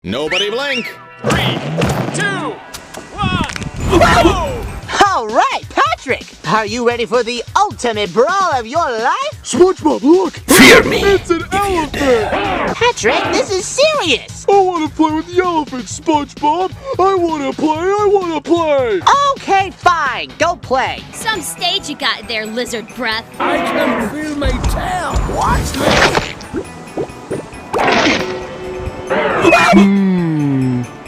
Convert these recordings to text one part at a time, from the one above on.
Nobody blink. 3, 2, 1, go! All right, Patrick! Are you ready for the ultimate brawl of your life? SpongeBob, look! Fear me! It's an elephant! Patrick, this is serious! I want to play with the elephant, SpongeBob! I want to play! Okay, fine. Go play. Some stage you got there, lizard breath. I can feel my tail. Watch me.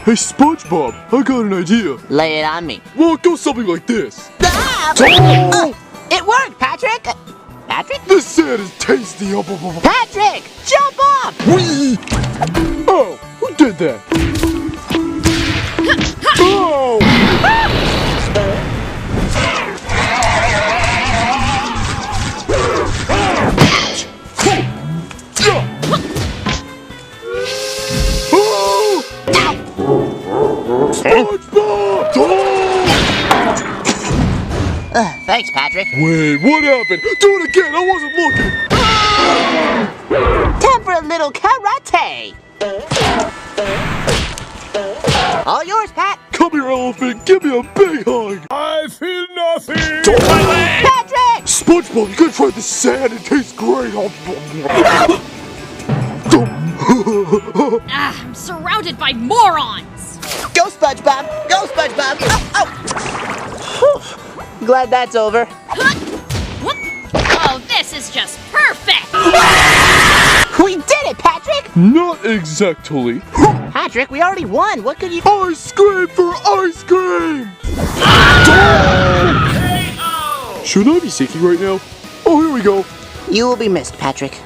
Hey, SpongeBob, I got an idea. Lay it on me. Well, it goes something like this. Ah! It worked, Patrick! Patrick? This sand is tasty. Patrick! Jump off! Whee! Oh, who did that? Oh! SpongeBob! Thanks, Patrick. Wait, what happened? Do it again, I wasn't looking! Time for a little karate! All yours, Pat! Come here, elephant, give me a big hug! I feel nothing. Patrick! SpongeBob, you gotta try the sand, it tastes great! I'm surrounded by morons. Go, SpongeBob! Go, SpongeBob! Oh. Glad that's over. Oh, this is just perfect. We did it, Patrick! Not exactly. Patrick, we already won. What could you... Ice cream for ice cream! Should I be sinking right now? Oh, here we go. You will be missed, Patrick.